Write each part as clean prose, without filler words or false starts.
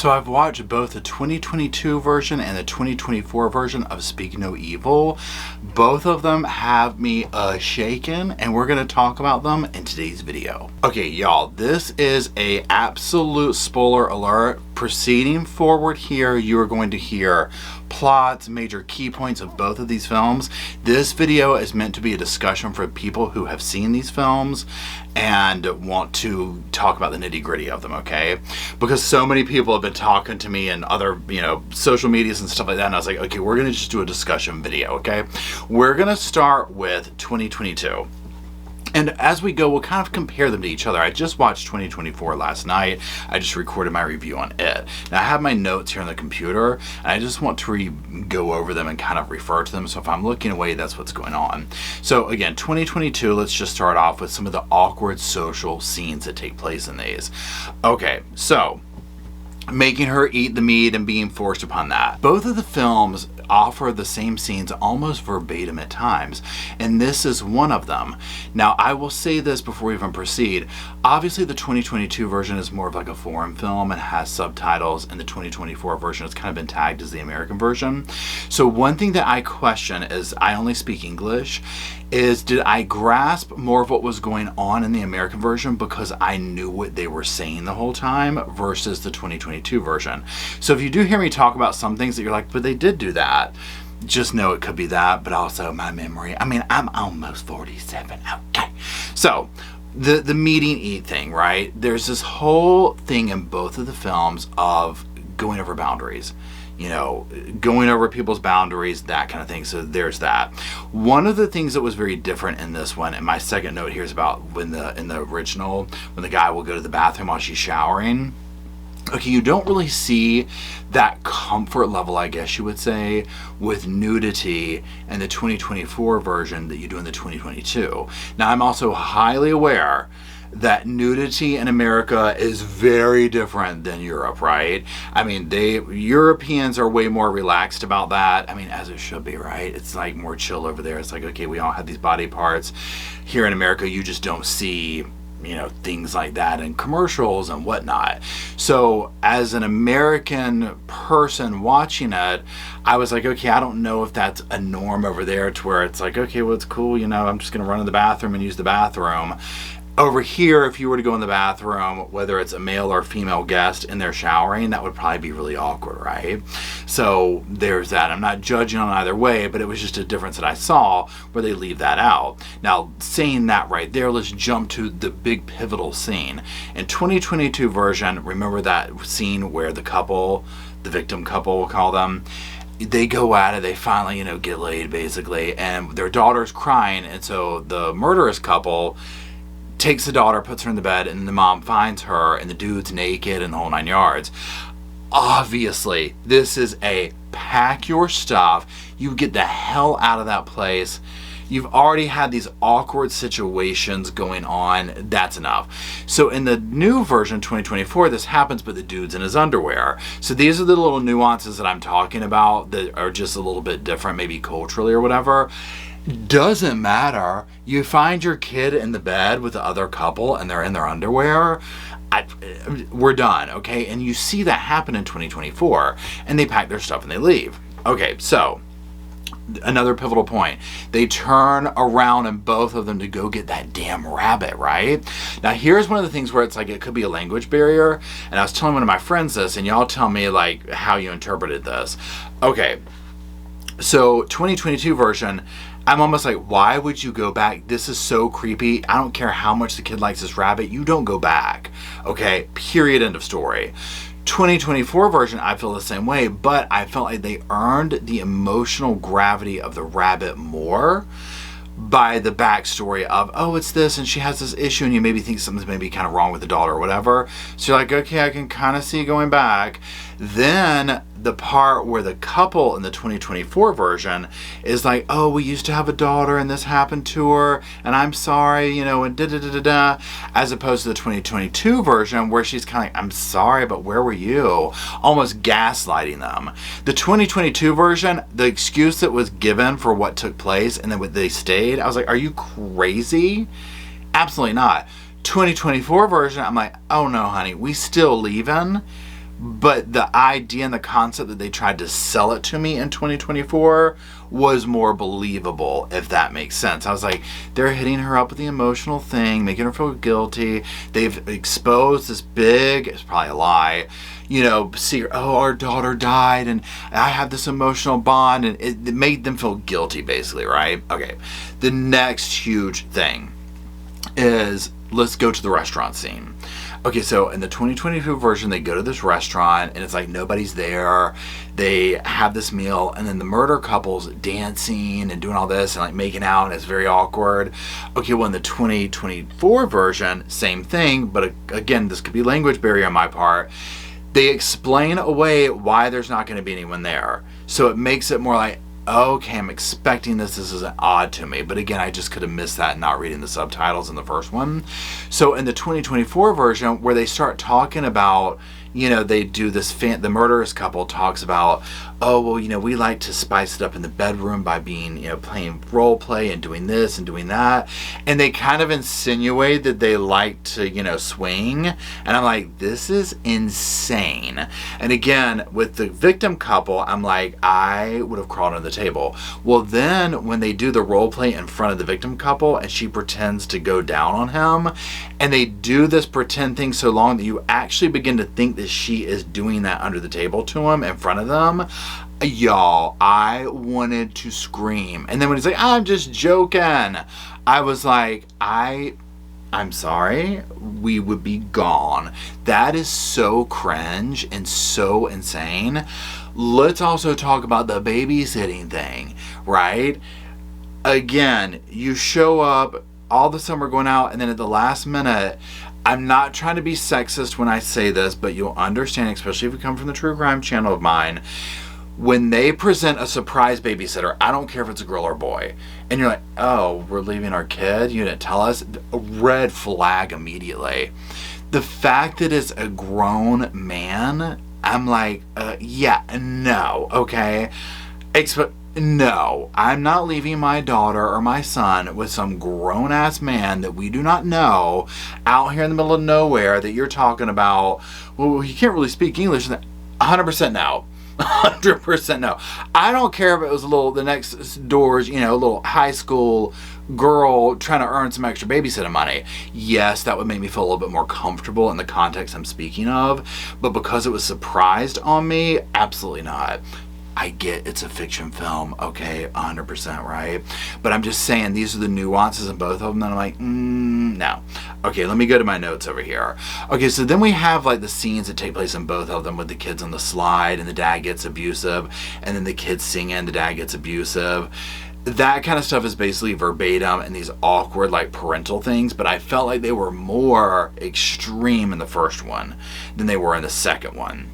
So I've watched both the 2022 version and the 2024 version of Speak No Evil. Both of them have me shaken, and we're going to talk about them in today's video. Okay, y'all, this is a absolute spoiler alert. Proceeding forward here, you are going to hear plots, major key points of both of these films. This video is meant to be a discussion for people who have seen these films and want to talk about the nitty-gritty of them, okay? Because so many people have been talking to me and other, social medias and stuff like that, and I was like, okay, we're gonna just do a discussion video, okay? We're gonna start with 2022. And as we go, we'll kind of compare them to each other. I just watched 2024 last night. I just recorded my review on it. Now I have my notes here on the computer, and I just want to go over them and kind of refer to them. So if I'm looking away, that's what's going on. So again, 2022, let's just start off with some of the awkward social scenes that take place in these. Okay, so making her eat the meat and being forced upon that. Both of the films offer the same scenes almost verbatim at times, and this is one of them. Now I will say this before we even proceed. Obviously the 2022 version is more of like a foreign film and has subtitles, and the 2024 version has kind of been tagged as the American version. So one thing that I question, is I only speak English, is did I grasp more of what was going on in the American version because I knew what they were saying the whole time versus the 2022 version. So if you do hear me talk about some things that you're like, but they did do that, just know it could be that, but also my memory. I mean, I'm almost 47, okay. So the meeting eat thing, right? There's this whole thing in both of the films of going over boundaries. Going over people's boundaries, that kind of thing. So there's that. One of the things that was very different in this one, and my second note here is about in the original, when the guy will go to the bathroom while she's showering. Okay, you don't really see that comfort level, I guess you would say, with nudity in the 2024 version that you do in the 2022. Now, I'm also highly aware that nudity in America is very different than Europe, right? I mean, Europeans are way more relaxed about that. I mean, as it should be, right? It's like more chill over there. It's like, okay, we all have these body parts. Here in America, you just don't see things like that in commercials and whatnot. So as an American person watching it, I was like, okay, I don't know if that's a norm over there to where it's like, okay, well, it's cool, I'm just gonna run to the bathroom and use the bathroom. Over here, if you were to go in the bathroom, whether it's a male or female guest and they're showering, that would probably be really awkward, right? So there's that. I'm not judging on either way, but it was just a difference that I saw where they leave that out. Now, saying that right there, let's jump to the big pivotal scene. In 2022 version, remember that scene where the couple, the victim couple, we'll call them, they go at it, they finally, get laid basically, and their daughter's crying, and so the murderous couple takes the daughter, puts her in the bed, and the mom finds her, and the dude's naked and the whole 9 yards. Obviously, this is a pack your stuff, you get the hell out of that place. You've already had these awkward situations going on, that's enough. So in the new version, 2024, this happens, but the dude's in his underwear. So these are the little nuances that I'm talking about that are just a little bit different, maybe culturally or whatever. Doesn't matter. You find your kid in the bed with the other couple and they're in their underwear, we're done, okay? And you see that happen in 2024, and they pack their stuff and they leave. Okay, so another pivotal point. They turn around and both of them to go get that damn rabbit, right? Now here's one of the things where it's like it could be a language barrier, and I was telling one of my friends this, and y'all tell me like how you interpreted this. Okay, so 2022 version, I'm almost like, why would you go back? This is so creepy. I don't care how much the kid likes this rabbit. You don't go back. Okay, period, end of story. 2024 version, I feel the same way, but I felt like they earned the emotional gravity of the rabbit more by the backstory of, oh, it's this, and she has this issue, and you maybe think something's maybe kind of wrong with the daughter or whatever. So you're like, okay, I can kind of see going back. Then the part where the couple in the 2024 version is like, oh, we used to have a daughter and this happened to her and I'm sorry, and da-da-da-da-da, as opposed to the 2022 version where she's kind of like, I'm sorry, but where were you? Almost gaslighting them. The 2022 version, the excuse that was given for what took place and then what they stayed, I was like, are you crazy? Absolutely not. 2024 version, I'm like, oh no, honey, we still leaving, But the idea and the concept that they tried to sell it to me in 2024 was more believable, if that makes sense. I was like, they're hitting her up with the emotional thing, making her feel guilty. They've exposed this big, it's probably a lie, secret. Oh, our daughter died and I have this emotional bond, and it made them feel guilty, basically, right? Okay. The next huge thing is, let's go to the restaurant scene. Okay, so in the 2022 version, they go to this restaurant and it's like nobody's there. They have this meal, and then the murder couple's dancing and doing all this and like making out, and it's very awkward. Okay, well, in the 2024 version, same thing, but again, this could be language barrier on my part. They explain away why there's not going to be anyone there. So it makes it more like, okay, I'm expecting this. This isn't odd to me. But again, I just could have missed that not reading the subtitles in the first one. So in the 2024 version, where they start talking about, they do this, the murderous couple talks about, oh, well, we like to spice it up in the bedroom by being, playing role play and doing this and doing that. And they kind of insinuate that they like to, swing. And I'm like, this is insane. And again, with the victim couple, I'm like, I would have crawled under the table. Well, then when they do the role play in front of the victim couple and she pretends to go down on him, and they do this pretend thing so long that you actually begin to think that she is doing that under the table to him in front of them. Y'all, I wanted to scream. And then when he's like, I'm just joking, I was like, I'm sorry, we would be gone. That is so cringe and so insane. Let's also talk about the babysitting thing, right? Again, you show up, all of a sudden we're going out, and then at the last minute, I'm not trying to be sexist when I say this, but you'll understand, especially if you come from the true crime channel of mine, when they present a surprise babysitter, I don't care if it's a girl or boy, and you're like, oh, we're leaving our kid? You didn't tell us? A red flag immediately. The fact that it's a grown man, I'm like, yeah, no, okay? No, I'm not leaving my daughter or my son with some grown-ass man that we do not know out here in the middle of nowhere that you're talking about. Well, he can't really speak English. 100% no. 100% no. I don't care if it was the next door's, a little high school girl trying to earn some extra babysitting money. Yes, that would make me feel a little bit more comfortable in the context I'm speaking of. But because it was surprised on me, absolutely not. I get it's a fiction film, okay, 100%, right? But I'm just saying these are the nuances in both of them, and I'm like, no. Okay, let me go to my notes over here. Okay, so then we have like the scenes that take place in both of them with the kids on the slide, and the dad gets abusive, and then the kids singing, the dad gets abusive. That kind of stuff is basically verbatim and these awkward like parental things, but I felt like they were more extreme in the first one than they were in the second one.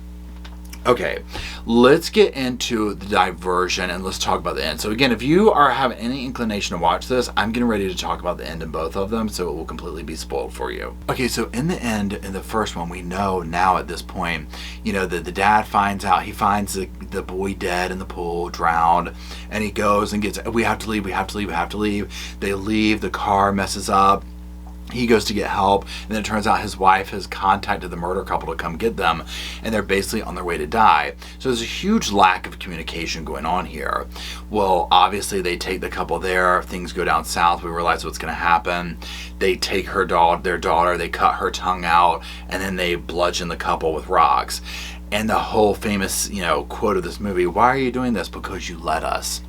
Okay, let's get into the diversion and let's talk about the end. So again, if you are having any inclination to watch this, I'm getting ready to talk about the end in both of them, so it will completely be spoiled for you. Okay, so in the end, in the first one, we know now at this point, that the dad finds out, he finds the boy dead in the pool, drowned, and he goes and gets, we have to leave. They leave, the car messes up. He goes to get help, and then it turns out his wife has contacted the murder couple to come get them, and they're basically on their way to die. So there's a huge lack of communication going on here. Well, obviously they take the couple there, things go down south, we realize what's going to happen. They take their daughter, they cut her tongue out, and then they bludgeon the couple with rocks. And the whole famous, quote of this movie, why are you doing this? Because you let us.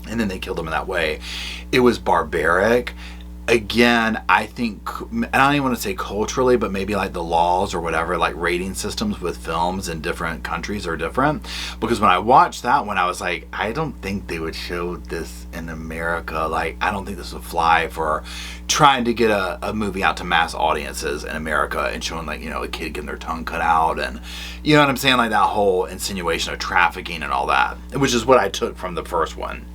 And then they killed them in that way. It was barbaric. Again, I think, I don't even want to say culturally, but maybe like the laws or whatever, like rating systems with films in different countries are different. Because when I watched that one, I was like, I don't think they would show this in America. Like, I don't think this would fly for trying to get a movie out to mass audiences in America and showing like, a kid getting their tongue cut out and, you know what I'm saying? Like that whole insinuation of trafficking and all that, which is what I took from the first one.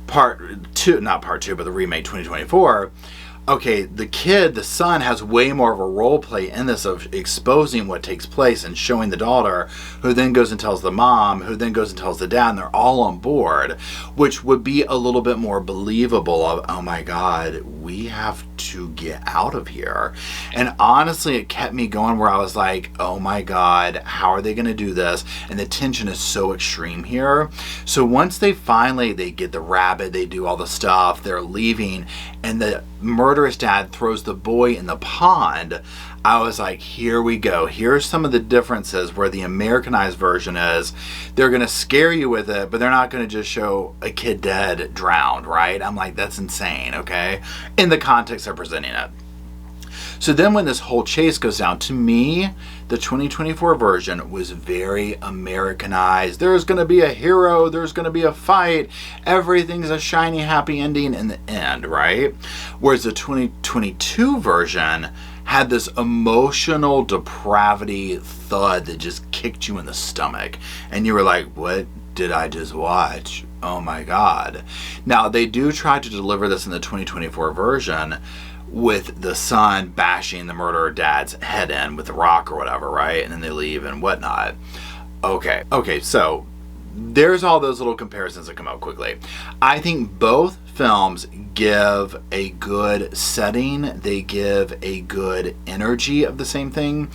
Part two, not part two, but the remake 2024, Okay, the son, has way more of a role play in this of exposing what takes place and showing the daughter, who then goes and tells the mom, who then goes and tells the dad, and they're all on board, which would be a little bit more believable of, oh my God, we have to get out of here. And honestly, it kept me going where I was like, oh my God, how are they going to do this? And the tension is so extreme here. So once they get the rabbit, they do all the stuff, they're leaving, and the murderous dad throws the boy in the pond, I was like, here we go. Here's some of the differences where the Americanized version is they're going to scare you with it, but they're not going to just show a kid dead, drowned, right? I'm like, that's insane, okay? In the context they're presenting it. So then when this whole chase goes down, to me, the 2024 version was very Americanized. There's going to be a hero. There's going to be a fight. Everything's a shiny, happy ending in the end, right? Whereas the 2022 version had this emotional depravity thud that just kicked you in the stomach. And you were like, what did I just watch? Oh my God. Now, they do try to deliver this in the 2024 version with the son bashing the murderer dad's head in with the rock or whatever, right? And then they leave and whatnot. Okay, so there's all those little comparisons that come out quickly. I think both films give a good setting. They give a good energy of the same thing.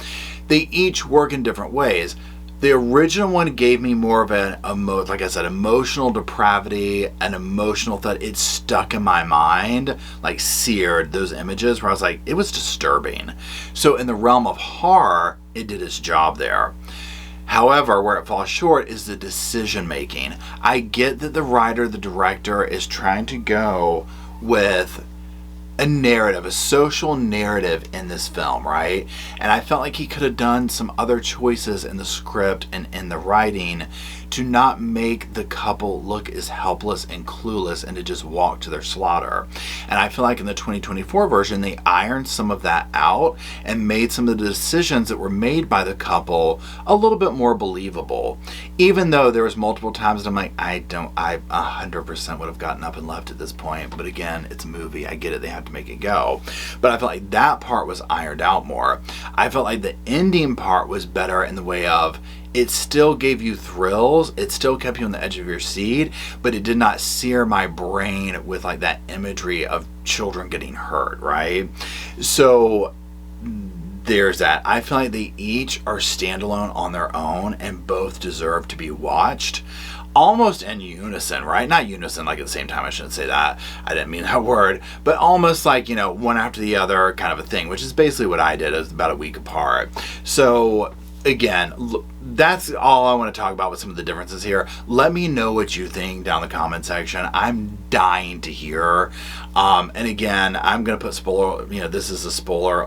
They each work in different ways. The original one gave me more of an, like I said, emotional depravity, an emotional thought. It stuck in my mind, like seared, those images where I was like, it was disturbing. So in the realm of horror, it did its job there. However, where it falls short is the decision making. I get that the writer, the director is trying to go with a narrative, a social narrative in this film, right? And I felt like he could have done some other choices in the script and in the writing to not make the couple look as helpless and clueless and to just walk to their slaughter. And I feel like in the 2024 version, they ironed some of that out and made some of the decisions that were made by the couple a little bit more believable. Even though there was multiple times that I'm like, I 100% would have gotten up and left at this point. But again, it's a movie. I get it. They have to make it go. But I felt like that part was ironed out more. I felt like the ending part was better in the way of it still gave you thrills, it still kept you on the edge of your seat, but it did not sear my brain with like that imagery of children getting hurt, right? So there's that. I feel like they each are standalone on their own and both deserve to be watched. Almost in unison, right? Not unison, like at the same time, I shouldn't say that. I didn't mean that word. But almost like, one after the other kind of a thing, which is basically what I did. It was about a week apart. So again, that's all I want to talk about with some of the differences here. Let me know what you think down in the comment section. I'm dying to hear. And again, I'm going to put spoiler, this is a spoiler,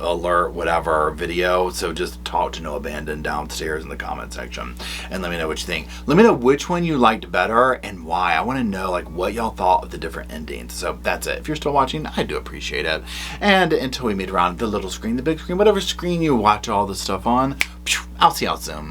alert, whatever video. So just talk to No Abandon downstairs in the comment section and let me know what you think. Let me know which one you liked better and why. I want to know like what y'all thought of the different endings. So that's it. If you're still watching, I do appreciate it. And until we meet around the little screen, the big screen, whatever screen you watch all this stuff on, I'll see y'all soon.